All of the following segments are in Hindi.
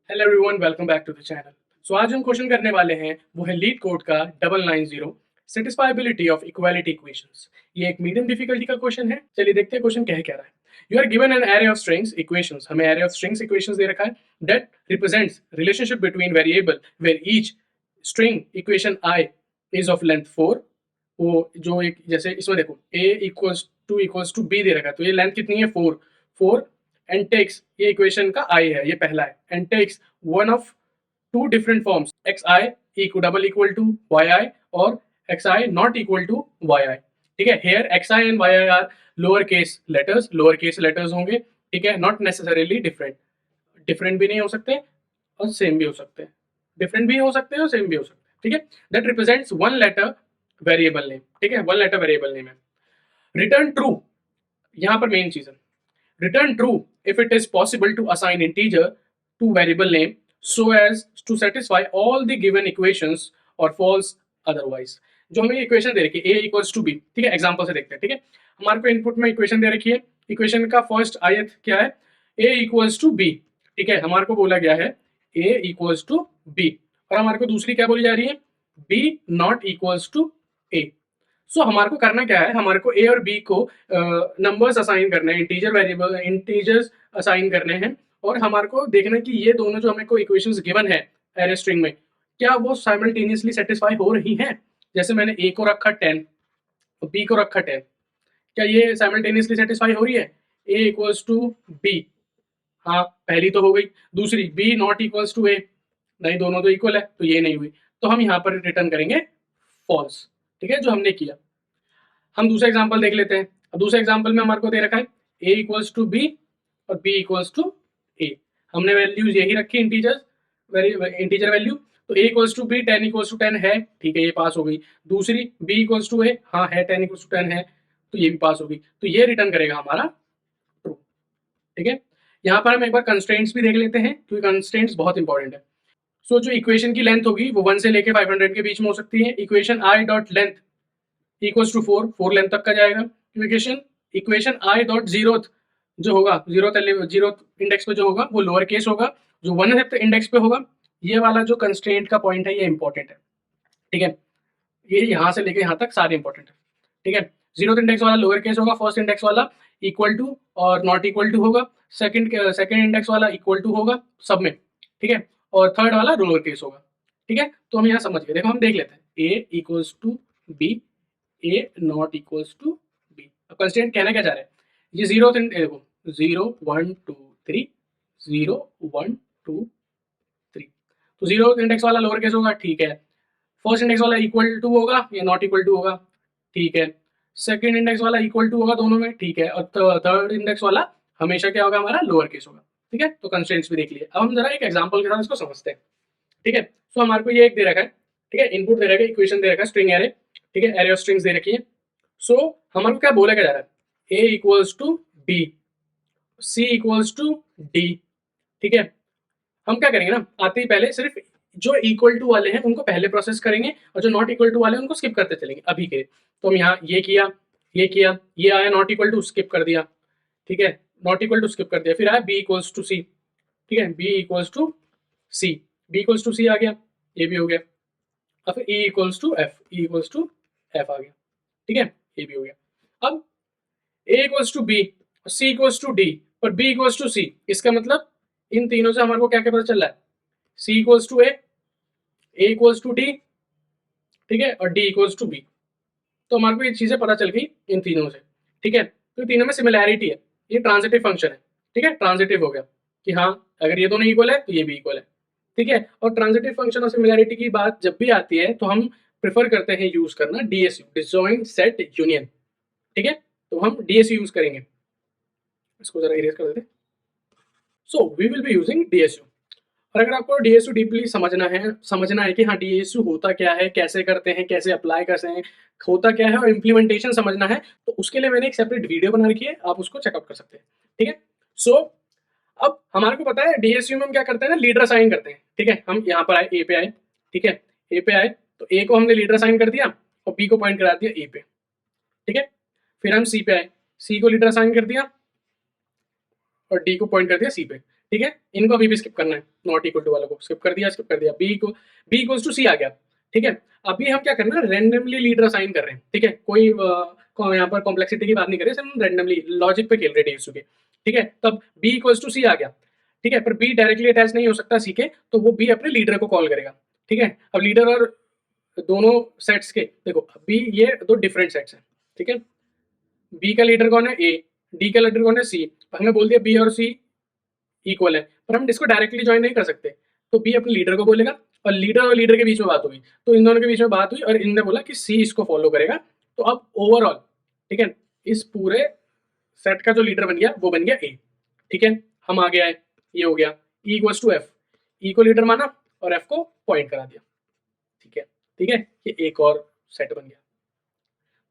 Hello everyone, welcome back to the channel. So आज हम क्वेश्चन करने वाले हैं, वो है लीड कोड का 990 सेटिस्फाइबिलिटी ऑफ इक्वालिटी इक्वेशंस। ये एक मीडियम डिफिकल्टी का क्वेश्चन है। चलिए देखते हैं क्वेश्चन कह रहा है। You are given an array of strings equations. हमें एरे ऑफ स्ट्रिंग्स इक्वेशंस दे रखा है that represents relationship between variable where each string equation I is of length 4। वो जो एक जैसे इसमें देखो a इक्वल्स टू बी दे रखा है, तो ये लेंथ कितनी है 4। 4 एंड टेक्स, ये इक्वेशन का आई है, ये पहला है, and takes one of two different forms x i double equal to y i और x i not equal to y i. ठीक है, here x i and y i are lower case letters होंगे। ठीक है, नॉट नेसेसरीली डिफरेंट, डिफरेंट भी नहीं हो सकते और सेम भी हो सकते हैं, डिफरेंट भी हो सकते हैं और सेम भी हो सकते हैं। ठीक है, that represents one letter variable name. ठीक है, वन लेटर वेरिएबल नेम है। रिटर्न ट्रू, यहाँ पर मेन चीज है, return true if it is possible to assign integer to variable name so as to satisfy all the given equations or false otherwise। जो हमें इक्वेशन दे रखी है a इक्वल्स टू बी, ठीक है, एग्जांपल से देखते हैं। ठीक है, हमारे को इनपुट में इक्वेशन दे रखी है, इक्वेशन का फर्स्ट आयत क्या है, a इक्वल्स टू बी। ठीक है, हमारे को बोला गया है a इक्वल्स टू बी, और हमारे को दूसरी क्या बोली जा रही है, b not equals to a। So हमारे को करना क्या है, हमारे को ए और बी को नंबर्स असाइन करने हैं, इंटीजर्स असाइन करने हैं, और हमारे को देखना है कि ये दोनों जो हमें को इक्वेशंस गिवन है एरे स्ट्रिंग में, क्या वो साइमल्टेनियसली सेटिस्फाई हो रही हैं। जैसे मैंने ए को रखा 10 और बी को रखा 10, क्या ये साइमल्टेनियसली सेटिस्फाई हो रही है। ए इक्वल्स टू बी, हाँ पहली तो हो गई, दूसरी बी नॉट इक्वल्स टू ए, नहीं दोनों तो इक्वल है, तो ये नहीं हुई, तो हम यहाँ पर रिटर्न करेंगे फॉल्स। ठीक है, जो हमने किया। हम दूसरा एग्जांपल देख लेते हैं। अब दूसरे एग्जांपल में हमारे को दे रखा है a इक्वल्स टू बी और b इक्वल्स टू a। हमने वैल्यूज यही रखी इंटीजर वैल्यू, तो a equals to B 10 equals to 10 है, ठीक है, ये पास हो गई। दूसरी b इक्वल्स टू a, हाँ है 10 इक्वल्स टू 10 है, तो ये भी पास हो गई, तो ये रिटर्न करेगा हमारा ट्रू। ठीक है, यहाँ पर हम एक बार कंस्ट्रेंट्स भी देख लेते हैं, क्योंकि कंस्ट्रेंट्स बहुत इंपॉर्टेंट है। सो जो इक्वेशन की लेंथ होगी वो 1 से लेके 500 के बीच में हो सकती है। Equation I dot length equals to 4 length तक का जाएगा। इक्वेशन आई डॉट जीरो जो होगा, जीरो इंडेक्स पे जो होगा वो लोअर केस होगा, जो 1 इंडेक्स पे होगा, ये वाला जो कंस्ट्रेंट का पॉइंट है ये इंपॉर्टेंट है। ठीक है, ये यहाँ से लेके यहाँ तक सारे इंपॉर्टेंट है। ठीक है, 0th इंडेक्स वाला लोअर केस होगा, फर्स्ट इंडेक्स वाला इक्वल टू और नॉट इक्वल टू होगा, सेकंड इंडेक्स वाला इक्वल टू होगा सब में। ठीक है, और थर्ड वाला लोअर केस होगा। ठीक है, तो हम यहाँ समझ गए। देखो हम देख लेते हैं, a equals to B, A not equals to B. अब कंस्टेंट कहना क्या चाह रहे हैं, ये जीरो देखो 0 1 2 3 0 1 2 3, तो जीरो इंडेक्स वाला लोअर केस होगा, ठीक है। फर्स्ट इंडेक्स वाला इक्वल टू होगा या नॉट इक्वल टू होगा, ठीक है। सेकंड इंडेक्स वाला इक्वल टू होगा दोनों में, ठीक है। और थर्ड इंडेक्स वाला हमेशा क्या होगा, हमारा लोअर केस होगा। ठीक है, तो कंस्टेंट्स भी देख लिए। अब हम जरा एक एग्जांपल के साथ इसको समझते हैं। ठीक है, सो हमारे को ये एक दे रखा है, ठीक है, इनपुट दे रखा है, इक्वेशन दे रखा है, स्ट्रिंग एरे, ठीक है, एरे ऑफ स्ट्रिंग्स दे रखी है। सो हमारे को क्या बोला क्या जा रहा है, a equals to B, C equals to D. ठीक है, हम क्या करेंगे ना, आते ही पहले सिर्फ जो इक्वल टू वाले हैं उनको पहले प्रोसेस करेंगे, और जो नॉट इक्वल टू वाले हैं उनको स्किप करते चलेंगे अभी के। तो हम यहाँ ये किया, ये किया, ये आया नॉट इक्वल टू, स्किप कर दिया। ठीक है, नॉट इक्वल टू स्किप कर दिया, फिर आया बी इक्वल्स टू सी। ठीक है, b equals to c, b equals to c आ गया, ये भी हो गया। और फिर e equals to f, e equals to f आ गया। ठीक है, ये भी हो गया। अब a equals to B, C equals to d और बी इक्वल्स टू सी, इसका मतलब इन तीनों से हमारे को क्या क्या पता चल रहा है, c equals to a equals to D, ठीक है, और डी इक्वल्स टू बी। तो हमारे को ये चीजें पता चल गई इन तीनों से। ठीक है, तो तीनों में सिमिलैरिटी है, ये ट्रांजिटिव फंक्शन है। ठीक है, ट्रांजिटिव हो गया कि हाँ अगर ये दोनों इक्वल है तो ये भी इक्वल है। ठीक है, और ट्रांजिटिव फंक्शन और सिमिलैरिटी की बात जब भी आती है तो हम प्रेफर करते हैं यूज करना डीएसयू, डिसजॉइंट सेट यूनियन। ठीक है, तो हम डीएसयू यूज करेंगे, इसको जरा इरेज कर देते हैं। So we will be using DSU. और अगर आपको डीएसयू डीपली समझना है कि हाँ डीएसयू होता क्या है, कैसे करते हैं, कैसे अप्लाई करते हैं, होता क्या है, और इम्प्लीमेंटेशन समझना है, तो उसके लिए मैंने एक सेपरेट वीडियो बना रखी है, आप उसको चेकआउट कर सकते हैं। ठीक है, सो अब हमारे को पता है डीएसयू में हम क्या करते हैं ना, लीडर असाइन करते हैं। ठीक है, हम यहाँ पर आए, ए पे आए, ठीक है, ए पे आए, तो ए को हमने लीडर असाइन कर दिया और बी को पॉइंट करा दिया ए पे। ठीक है, फिर हम सी पे आए, सी को लीडर असाइन कर दिया और डी को पॉइंट कर दिया सी पे। ठीक है, इनको अभी भी स्किप करना है, नॉट इक्वल टू वालों को स्किप कर दिया, बी इक्वल्स टू सी आ गया। ठीक है, अभी हम क्या करना है, रेंडमली लीडर असाइन कर रहे हैं। ठीक है, कोई यहाँ पर कॉम्प्लेक्सिटी की बात नहीं कर रहे, हम रेंडमली लॉजिक पे खेल रहे थे इसके। ठीक है, तब बी इक्वल्स टू सी आ गया। ठीक है, पर बी डायरेक्टली अटैच नहीं हो सकता सी के, तो वो बी अपने लीडर को कॉल करेगा। ठीक है, अब लीडर और दोनों सेट्स के देखो, बी ये दो डिफरेंट सेट्स हैं। ठीक है, बी का लीडर कौन है, ए, डी का लीडर कौन है, सी। हमें बोल दिया बी और सी इक्वल है, पर हम इसको डायरेक्टली ज्वाइन नहीं कर सकते, तो बी अपने लीडर को बोलेगा और लीडर के बीच में बात हुई, तो इन दोनों के बीच में बात हुई और इनने बोला कि सी इसको फॉलो करेगा। तो अब ओवरऑल, ठीक है, इस पूरे सेट का जो लीडर बन गया वो बन गया ए। ठीक है, हम आ गया है, ये हो गया ई इक्वल्स टू एफ, ई को लीडर माना और एफ को पॉइंट करा दिया। ठीक है, ठीक है, ये एक और सेट बन गया।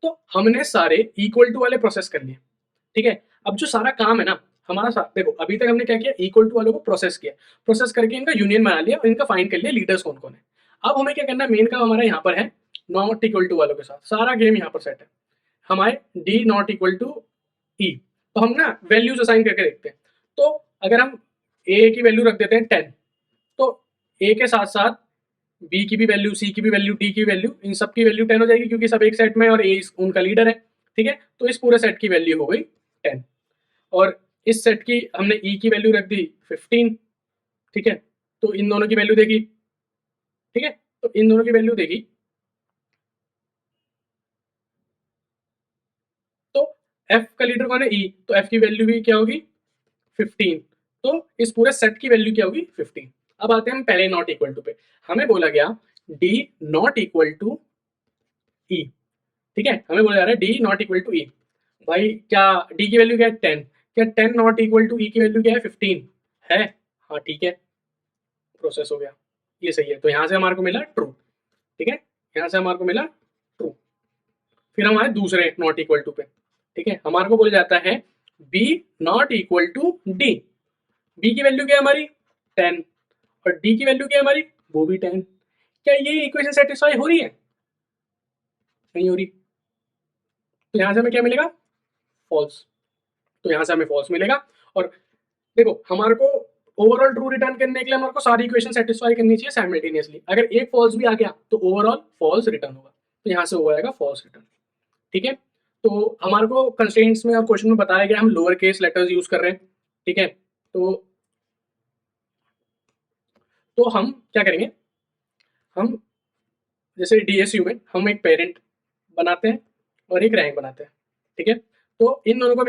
तो हमने सारे इक्वल टू वाले प्रोसेस कर लिए। ठीक है, अब जो सारा काम है ना हमारा देखो, अभी तक हमने क्या किया, इक्वल टू वालों को प्रोसेस किया, प्रोसेस करके इनका यूनियन बना लिया और इनका फाइंड कर लिया लीडर्स कौन कौन है। अब हमें क्या करना है, मेन काम हमारा यहाँ पर है नॉट इक्वल टू वालों के साथ, सारा गेम यहाँ पर सेट है हमारे डी नॉट इक्वल टू ई। तो हम ना वैल्यूज असाइन करके देखते हैं। तो अगर हम ए की वैल्यू रख देते हैं 10, तो ए के साथ साथ बी की भी वैल्यू, सी की भी वैल्यू, डी की वैल्यू, इन सब की वैल्यू 10 हो जाएगी क्योंकि सब एक सेट में और ए उनका लीडर है। ठीक है, तो इस पूरे सेट की वैल्यू हो गई 10 और इस सेट की हमने ई की वैल्यू रख दी 15। ठीक है, तो इन दोनों की वैल्यू देखी। ठीक है, तो इन दोनों की वैल्यू देखी, तो एफ का लीडर कौन है, ई, तो एफ की वैल्यू भी क्या होगी 15। तो इस पूरे सेट की वैल्यू क्या होगी 15। अब आते हैं हम पहले नॉट इक्वल टू पे, हमें बोला गया डी नॉट इक्वल टू ई। ठीक है, हमें बोला जा रहा है डी नॉट इक्वल टू ई। भाई क्या डी की वैल्यू क्या है 10, क्या 10 नॉट इक्वल टू ई की वैल्यू क्या है 15 है। हाँ ठीक है, प्रोसेस हो गया, ये सही है, तो यहाँ से हमारे को मिला ट्रू। ठीक है, यहाँ से हमारे को मिला ट्रू। फिर हम आए दूसरे नॉट इक्वल टू पे। ठीक है, हमारे को बोला जाता है B not equal to D. B की वैल्यू क्या है हमारी 10 और डी की वैल्यू क्या है हमारी वो भी 10। क्या ये इक्वेशन सेटिस्फाई हो रही है, नहीं हो रही, तो यहाँ से हमें क्या मिलेगा फॉल्स। तो यहाँ से हमें फॉल्स मिलेगा। और देखो हमारे को ओवरऑल ट्रू रिटर्न करने के लिए हमारे को सारी इक्वेशन सेटिस्फाई करनी चाहिए साइमल्टेनियसली। अगर एक फॉल्स भी आ गया तो ओवरऑल फॉल्स रिटर्न होगा, तो यहाँ से हो जाएगा फॉल्स रिटर्न। ठीक है, तो हमारे को कंस्ट्रेंट्स में और क्वेश्चन में बताया गया हम लोअर केस लेटर्स यूज कर रहे हैं। ठीक है, तो हम क्या करेंगे, हम जैसे डीएसयू में हम एक पेरेंट बनाते हैं और एक रैंक बनाते हैं। ठीक है, तो इन दोनों को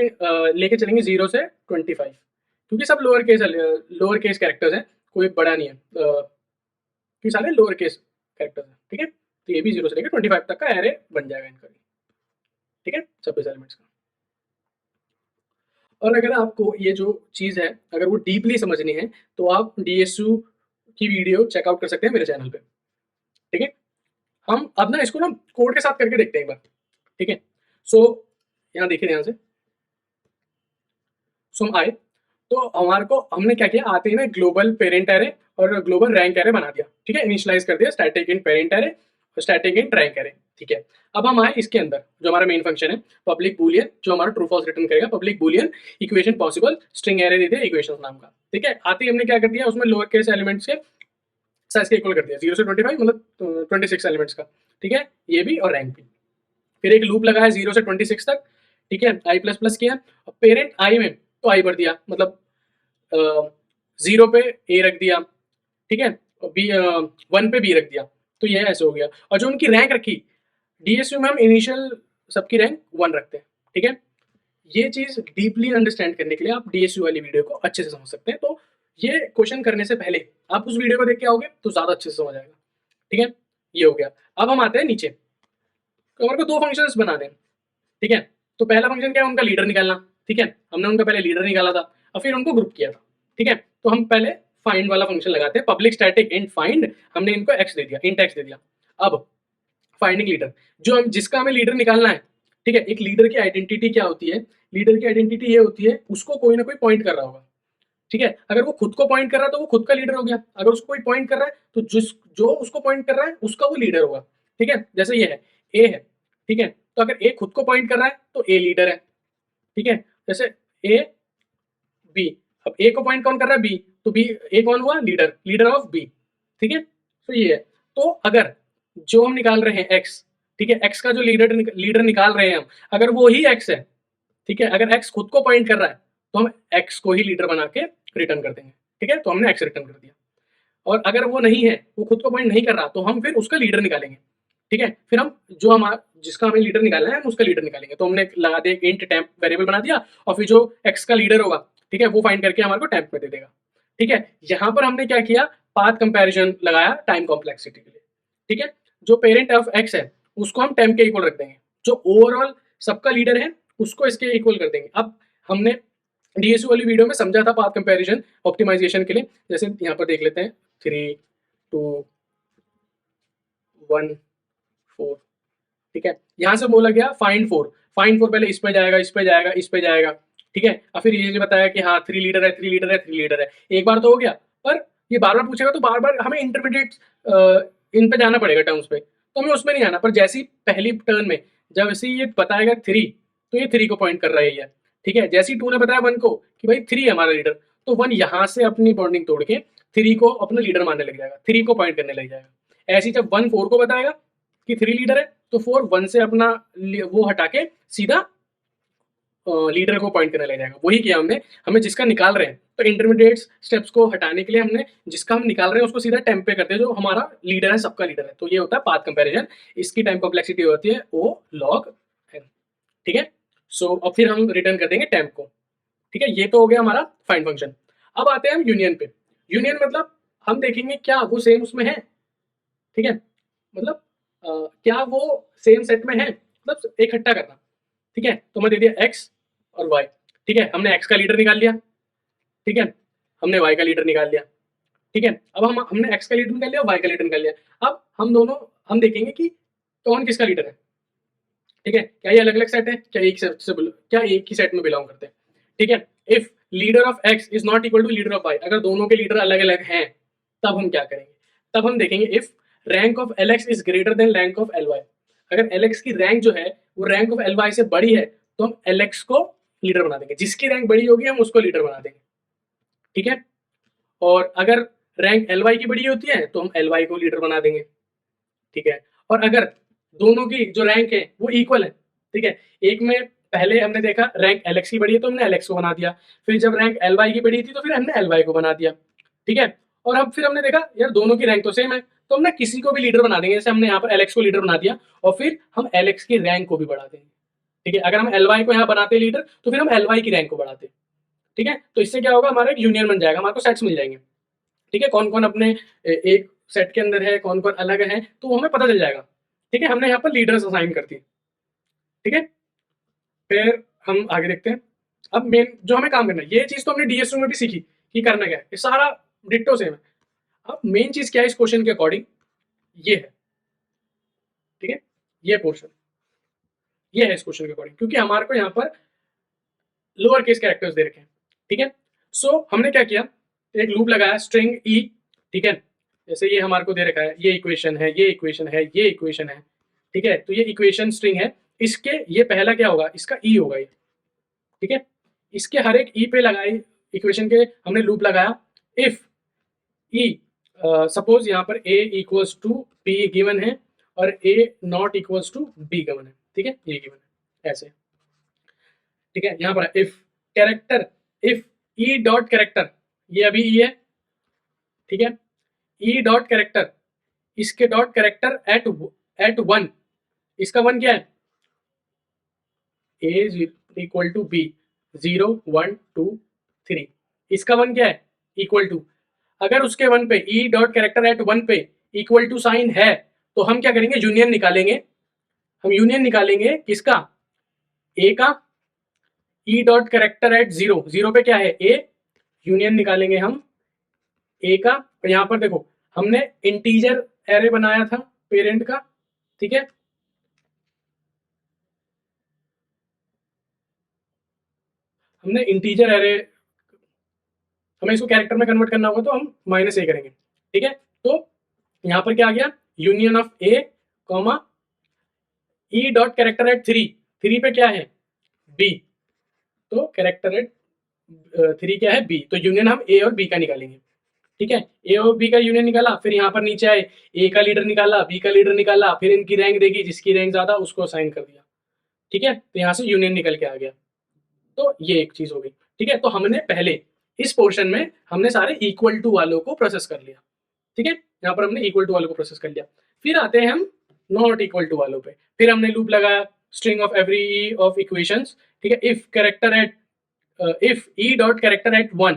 लेके चलेंगे 0 से 25, क्योंकि सब लोअर केस कैरेक्टर्स हैं, कोई बड़ा नहीं है, क्योंकि सारे लोअर केस कैरेक्टर्स हैं। ठीक है, तो ये भी 0 से लेकर 25 तक का एरे बन जाएगा इनका। ठीक है, 26 एलिमेंट्स का। और अगर आपको ये जो चीज़ है अगर वो डीपली समझनी है तो आप डीएसयू की वीडियो चेकआउट कर सकते हैं मेरे चैनल पे। ठीक है, हम अब ना इसको ना कोड के साथ करके देखते हैं एक बार। ठीक है, सो यहाँ देखिए ध्यान से, सो हम आए, तो हमारे को हमने क्या किया, आते ही ना ग्लोबल पेरेंट एरे और ग्लोबल रैंक एरे बना दिया। ठीक है, इनिशियलाइज कर दिया स्टैटिक इन पेरेंट एरे और स्टैटिक इन रैंक एरे। ठीक है, अब हम आए इसके अंदर जो हमारा मेन फंक्शन है पब्लिक बूलियन, जो हमारा ट्रू फॉल्स रिटर्न करेगा, public boolean equation possible string array दे दिया इक्वेशन नाम का। ठीक है, आते ही हमने क्या कर दिया, उसमें लोअर केस एलिमेंट्स के साइज के इक्वल कर दिया 0 से 25, मतलब 26 एलिमेंट्स का। ठीक है, ये भी और रैंक भी। फिर एक लूप लगाया 0 से 26 तक। ठीक है, आई प्लस प्लस किया, पेरेंट आई में तो आई भर दिया, मतलब 0 पे ए रख दिया। ठीक है, बी 1 पे बी रख दिया, तो ये ऐसे हो गया। और जो उनकी रैंक रखी डीएसयू में हम इनिशियल सबकी रैंक 1 रखते हैं। ठीक है, ये चीज डीपली अंडरस्टैंड करने के लिए आप डीएसयू वाली वीडियो को अच्छे से समझ सकते हैं। तो ये क्वेश्चन करने से पहले आप उस वीडियो को देख के आओगे तो ज्यादा अच्छे से समझ आएगा। ठीक है, ये हो गया। अब हम आते हैं नीचे, तो हमारे को दो फंक्शंस बनाने हैं। ठीक है, तो पहला फंक्शन क्या है, उनका लीडर निकालना। ठीक है, हमने उनका पहले लीडर निकाला था और फिर उनको ग्रुप किया था। ठीक है, तो हम पहले फाइंड वाला फंक्शन लगाते हैं, पब्लिक स्टैटिक इंट फाइंड, हमने इनको एक्स दे दिया, इंट एक्स दे दिया। अब फाइंडिंग लीडर, जो हम जिसका हमें लीडर निकालना है। ठीक है, एक लीडर की आइडेंटिटी क्या होती है, लीडर की आइडेंटिटी ये होती है उसको कोई ना कोई पॉइंट कर रहा होगा। ठीक है, अगर वो खुद को पॉइंट कर रहा है तो वो खुद का लीडर हो गया, अगर उसको कोई पॉइंट कर रहा है तो जो उसको पॉइंट कर रहा है उसका वो लीडर होगा। ठीक है, जैसे ये है ए है। ठीक है, तो अगर ए खुद को पॉइंट कर रहा है तो ए लीडर है। ठीक है, जैसे ए बी, अब ए को पॉइंट कौन कर रहा है? बी, तो बी, ए कौन हुआ? लीडर, लीडर ऑफ बी, ठीक है। तो ये है। तो अगर जो हम निकाल रहे हैं एक्स, ठीक है, एक्स का जो लीडर निकाल रहे हैं हम, अगर वो ही एक्स है, ठीक है, अगर एक्स खुद को पॉइंट कर रहा है तो हम एक्स को ही लीडर बना के रिटर्न कर देंगे, ठीक है, तो हमने एक्स रिटर्न कर दिया। और अगर वो नहीं है, वो खुद को पॉइंट नहीं कर रहा, तो हम फिर उसका लीडर निकालेंगे, ठीक है। फिर हम जो हमारा जिसका हमें लीडर निकालना है हम उसका लीडर निकालेंगे। तो हमने लगा दिया इंट टेम्प वेरिएबल बना दिया, और फिर जो एक्स का लीडर होगा, ठीक है, वो फाइंड करके हमारे को टेम्प में दे देगा, ठीक है। यहाँ पर हमने क्या किया? पाथ कंपैरिजन लगाया टाइम कॉम्प्लेक्सिटी के लिए, ठीक है। जो पेरेंट ऑफ एक्स है उसको हम टेम्प के इक्वल रख देंगे, जो ओवरऑल सबका लीडर है उसको इसके इक्वल कर देंगे। अब हमने डीएसयू वाली वीडियो में समझा था पाथ कंपैरिजन ऑप्टिमाइजेशन के लिए, जैसे यहाँ पर देख लेते हैं 3 2 1 4, ठीक है। यहाँ से बोला गया फाइंड 4, फाइंड 4 पहले इस पे जाएगा, इस पे जाएगा, इस पे जाएगा, ठीक है। और फिर ये बताया कि हाँ 3 लीडर है, 3 लीडर है, 3 लीडर है, एक बार तो हो गया। पर ये बार बार पूछेगा तो बार बार हमें इंटरमीडिएट इन पे जाना पड़ेगा टर्म्स पे, तो हमें उसमें नहीं आना। पर जैसी पहली टर्न में जब ऐसे ये बताएगा 3, तो ये 3 को पॉइंट कर रहा है ये, ठीक है। जैसे ही 2 ने बताया 1 को कि भाई 3 है हमारा लीडर, तो 1 यहाँ से अपनी बॉन्डिंग तोड़ के 3 को अपना लीडर मानने लग जाएगा, 3 को पॉइंट करने लग जाएगा। ऐसे ही जब 1 4 को बताएगा कि 3 लीडर है, तो 4 1 से अपना वो हटा के सीधा लीडर को पॉइंट करने लग जाएगा। वही किया हमने, हमें जिसका निकाल रहे हैं, तो इंटरमीडिएट स्टेप्स को हटाने के लिए हमने जिसका हम निकाल रहे हैं उसको सीधा टेम्प पे करते हैं, जो हमारा लीडर है, सबका लीडर है। तो ये होता है पाथ कंपैरिजन। इसकी टाइम कॉम्प्लेक्सिटी होती है ओ लॉग एन, ठीक है। सो अब फिर हम रिटर्न कर देंगे टेम्प को, ठीक है। ये तो हो गया हमारा फाइंड फंक्शन। अब आते हैं हम यूनियन पे। यूनियन मतलब हम देखेंगे क्या वो सेम उसमें है, ठीक है, मतलब क्या वो सेम सेट में है, मतलब इकट्ठा करना, ठीक है। तो मैं दे दिया एक्स और वाई, ठीक है, हमने एक्स का लीडर निकाल लिया, ठीक है, हमने वाई का लीडर निकाल लिया, ठीक है। अब हमने एक्स का लीडर निकाल लिया, वाई का लीडर निकाल लिया। अब हम दोनों हम देखेंगे कि कौन किसका लीडर है, ठीक है। क्या ये अलग अलग सेट है, क्या एक सेट से क्या एक ही सेट में बिलोंग करते हैं, ठीक है। If leader of X is not equal to leader of Y, अगर दोनों के लीडर अलग अलग हैं, तब हम क्या करेंगे? तब हम देखेंगे if rank of L X is greater than rank of L Y, अगर एल एक्स की रैंक जो है वो रैंक ऑफ एल वाई से बड़ी है, तो हम एल एक्स को लीडर बना देंगे, जिसकी रैंक बड़ी होगी हम उसको लीडर बना देंगे, ठीक है। और अगर रैंक एल वाई की बड़ी होती है तो हम एल वाई को लीडर बना देंगे, ठीक है। और अगर दोनों की जो रैंक है वो इक्वल है, ठीक है, एक में पहले हमने देखा रैंक एल एक्स की बड़ी है तो हमने एल एक्स को बना दिया, फिर जब रैंक एल वाई की बड़ी थी तो फिर हमने एल वाई को बना दिया, ठीक है। और अब फिर हमने देखा यार दोनों की रैंक तो सेम है, तो हमने किसी को भी लीडर बना देंगे, जैसे हमने यहाँ पर एल एक्स को लीडर बना दिया, और फिर हम एल एक्स की रैंक को भी बढ़ा देंगे, ठीक है। अगर हम एल वाई को यहाँ बनाते लीडर, तो फिर हम एल वाई की रैंक को बढ़ाते, ठीक है। तो इससे क्या होगा, हमारा एक यूनियन बन जाएगा, हमारे को सेट्स मिल जाएंगे, ठीक है, कौन कौन अपने एक सेट के अंदर है, कौन कौन अलग है, तो वो हमें पता चल जाएगा, ठीक है। हमने यहाँ पर लीडर्स असाइन कर दिए, ठीक है। फिर हम आगे देखते हैं। अब मेन जो हमें काम करना है, ये चीज तो हमने डीएसयू में भी सीखी कि करना क्या है, ये सारा डिट्टो सेम है। अब मेन चीज क्या है इस क्वेश्चन के अकॉर्डिंग, ये है, ठीक है, ये पोर्शन, ये है इस क्वेश्चन के अकॉर्डिंग, क्योंकि हमारे को यहाँ पर लोअर केस कैरेक्टर्स दे रखे हैं, ठीक है। सो हमने क्या किया, एक लूप लगाया स्ट्रिंग ई, ठीक है, जैसे ये हमारे को दे रखा है, ये इक्वेशन है, ये इक्वेशन है, ये इक्वेशन है, ठीक है। तो ये इक्वेशन स्ट्रिंग है, इसके ये पहला क्या होगा, इसका ई होगा ये, ठीक है। इसके हर एक ई पे लगाई इक्वेशन के हमने लूप लगाया, इफ ई सपोज यहाँ पर a equals to b given है और a not equals to b given है, ठीक है, ये गिवन है ऐसे, ठीक है। यहाँ पर if character, if E dot character, ये अभी ई है, ठीक है, ई डॉट कैरेक्टर, इसके डॉट कैरेक्टर एट 1, इसका 1 क्या है, ए इक्वल टू बी, 0 1 2 3, इसका 1 क्या है, इक्वल टू। अगर उसके 1 पे ई डॉट कैरेक्टर एट 1 पे इक्वल टू साइन है, तो हम क्या करेंगे, यूनियन निकालेंगे। हम यूनियन निकालेंगे किसका, ए का, ई डॉट कैरेक्टर एट 0, 0 पे क्या है ए, यूनियन निकालेंगे हम ए का। और यहाँ पर देखो हमने इंटीजर एरे बनाया था पेरेंट का, ठीक है, हमने इंटीजर एरे, हमें इसको कैरेक्टर में कन्वर्ट करना होगा तो हम माइनस ए करेंगे, ठीक है। तो यहाँ पर क्या आ गया, union of A comma E dot character eight 3, 3 पे क्या है बी, तो कैरेक्टर एट 3 क्या है, बी, तो यूनियन हम ए और बी का निकालेंगे। ठीक है, ए और बी का यूनियन निकाला, फिर यहाँ पर नीचे आए, ए का लीडर निकाला, बी का लीडर निकाला, फिर इनकी रैंक देखी, जिसकी रैंक ज्यादा उसको असाइन कर दिया। ठीक है, तो यहाँ से यूनियन निकल के आ गया। तो ये एक चीज हो गई। ठीक है, तो हमने पहले इस पोर्शन में हमने सारे इक्वल टू वालों को प्रोसेस कर लिया। ठीक है, यहाँ पर हमने इक्वल टू वालों को प्रोसेस कर लिया। फिर आते हैं हम नॉट इक्वल टू वालों पे। फिर हमने लूप लगाया, string of every of equations. ठीक है, if character eight if E dot character eight 1,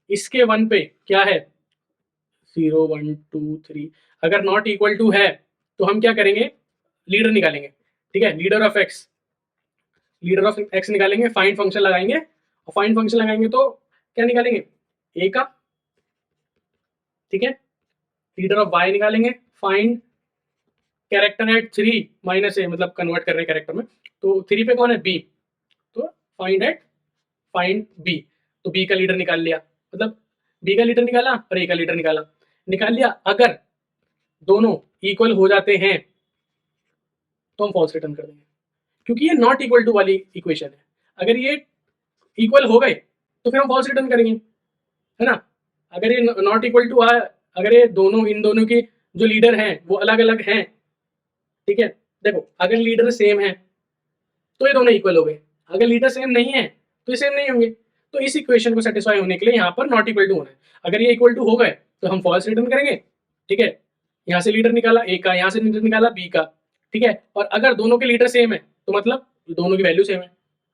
इसके 1 पे क्या है, 0 1 2 3। अगर नॉट इक्वल टू है तो हम क्या करेंगे, लीडर निकालेंगे। ठीक है, लीडर ऑफ एक्स निकालेंगे, फाइंड फंक्शन लगाएंगे, और फाइंड फंक्शन लगाएंगे तो क्या निकालेंगे, ए का। ठीक है, लीडर ऑफ वाई निकालेंगे, फाइंड कैरेक्टर एट 3 माइनस ए, मतलब कन्वर्ट कर रहे हैं कैरेक्टर में, तो 3 पे कौन है, बी, तो फाइंड बी, तो बी का लीडर निकाल लिया, मतलब बी का लीडर निकाला और ए का लीडर निकाल लिया। अगर दोनों इक्वल हो जाते हैं तो हम फॉल्स रिटर्न कर देंगे, क्योंकि ये नॉट इक्वल टू वाली इक्वेशन है। अगर ये इक्वल हो गए तो फिर हम फॉल्स रिटर्न करेंगे, है ना। अगर ये नॉट इक्वल टू आए, अगर ये दोनों, इन दोनों के जो लीडर हैं वो अलग अलग हैं, ठीक है, देखो अगर लीडर सेम है तो ये दोनों इक्वल हो गए, अगर लीडर सेम नहीं है तो ये सेम नहीं होंगे। तो इस इक्वेशन को सेटिस्फाई होने के लिए यहाँ पर नॉट इक्वल टू होना है। अगर ये इक्वल टू हो गए तो हम फॉल्स रिटर्न करेंगे। ठीक है, यहाँ से लीडर निकाला ए का, यहाँ से लीडर निकाला बी का। ठीक है, और अगर दोनों के लीडर सेम है तो मतलब दोनों की वैल्यू सेम है,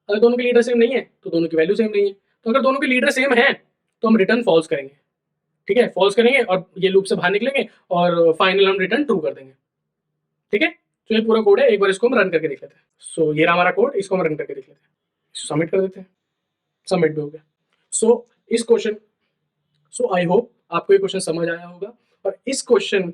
अगर दोनों के लीडर सेम नहीं है तो दोनों की वैल्यू सेम नहीं है। तो अगर दोनों के लीडर सेम है तो हम रिटर्न फॉल्स करेंगे। ठीक है, फॉल्स करेंगे और ये लूप से बाहर निकलेंगे और फाइनल हम रिटर्न ट्रू कर देंगे। ठीक है, तो ये पूरा कोड है, एक बार इसको हम रन करके देख लेते हैं। सो ये रहा हमारा कोड, इसको हम रन करके देख लेते हैं, सबमिट कर देते हैं। सबमिट भी हो गया। सो आई होप आपको ये क्वेश्चन समझ आया होगा, और इस क्वेश्चन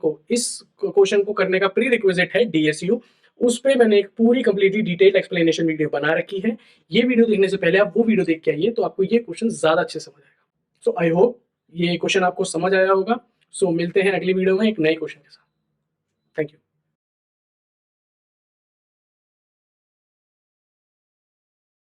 को करने का प्री रिक्विजिट है डीएसयू। उस पर मैंने एक पूरी कंप्लीटली डिटेल एक्सप्लेनेशन वीडियो बना रखी है। ये वीडियो देखने से पहले आप वो वीडियो देख के आइए, तो आपको ये क्वेश्चन ज्यादा अच्छे से समझ आएगा। सो आई होप ये क्वेश्चन आपको समझ आया होगा। सो मिलते हैं अगली वीडियो में एक नए क्वेश्चन के साथ।